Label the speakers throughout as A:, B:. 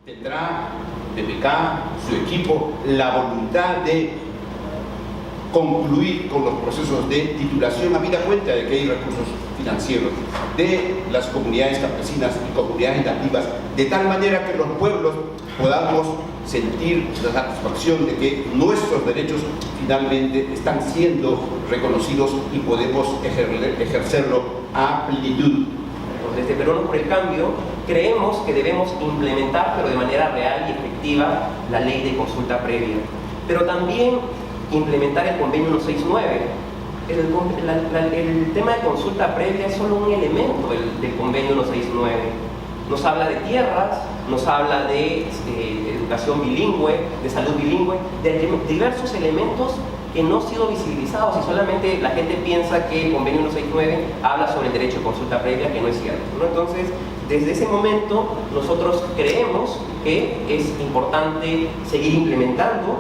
A: ¿Tendrá PPK, su equipo, la voluntad de concluir con los procesos de titulación, habida cuenta de que hay recursos financieros de las comunidades campesinas y comunidades nativas, de tal manera que los pueblos podamos sentir la satisfacción de que nuestros derechos finalmente están siendo reconocidos y podemos ejercerlo a plenitud?
B: Desde Peruanos por el Cambio creemos que debemos implementar, pero de manera real y efectiva, la ley de consulta previa, pero también implementar el convenio 169. El tema de consulta previa es solo un elemento del convenio 169. Nos habla de tierras, nos habla de educación bilingüe, de salud bilingüe, de diversos elementos que no han sido visibilizados, y solamente la gente piensa que el convenio 169 habla sobre el derecho de consulta previa, que no es cierto, ¿no? Entonces, desde ese momento, nosotros creemos que es importante seguir implementando,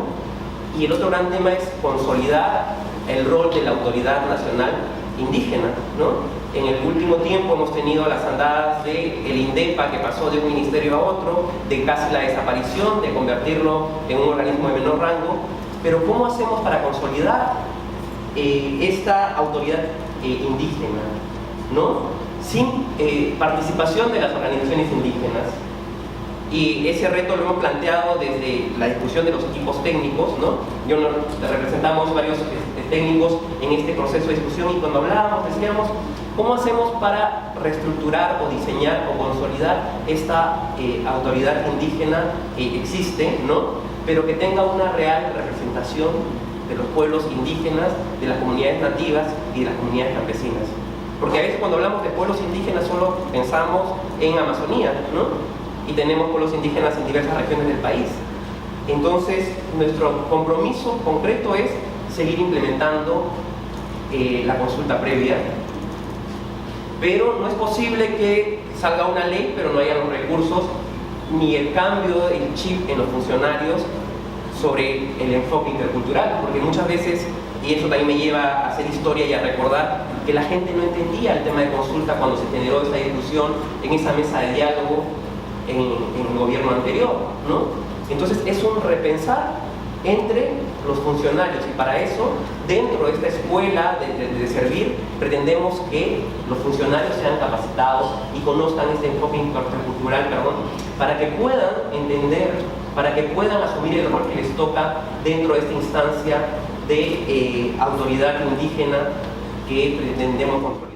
B: y el otro gran tema es consolidar el rol de la Autoridad Nacional Indígena, ¿no? En el último tiempo hemos tenido las andadas del INDEPA, que pasó de un ministerio a otro, de casi la desaparición, de convertirlo en un organismo de menor rango. Pero ¿cómo hacemos para consolidar esta autoridad indígena, ¿no? Sin participación de las organizaciones indígenas? Y ese reto lo hemos planteado desde la discusión de los equipos técnicos, ¿no? Representamos varios técnicos en este proceso de discusión, y cuando hablábamos decíamos, ¿cómo hacemos para reestructurar o diseñar o consolidar esta autoridad indígena que existe, ¿no? Pero que tenga una real representación de los pueblos indígenas, de las comunidades nativas y de las comunidades campesinas? Porque a veces cuando hablamos de pueblos indígenas solo pensamos en Amazonía, ¿no? Y tenemos pueblos indígenas en diversas regiones del país. Entonces, nuestro compromiso concreto es seguir implementando la consulta previa, pero no es posible que salga una ley pero no haya los recursos ni el cambio del chip en los funcionarios sobre el enfoque intercultural, porque muchas veces, y eso también me lleva a hacer historia y a recordar que la gente no entendía el tema de consulta cuando se generó esa discusión en esa mesa de diálogo en el gobierno anterior, ¿no? Entonces es un repensar entre los funcionarios, y para eso, dentro de esta escuela de servir, pretendemos que los funcionarios sean capacitados y conozcan este enfoque intercultural, para que puedan entender, para que puedan asumir el rol que les toca dentro de esta instancia de autoridad indígena que pretendemos consolidar.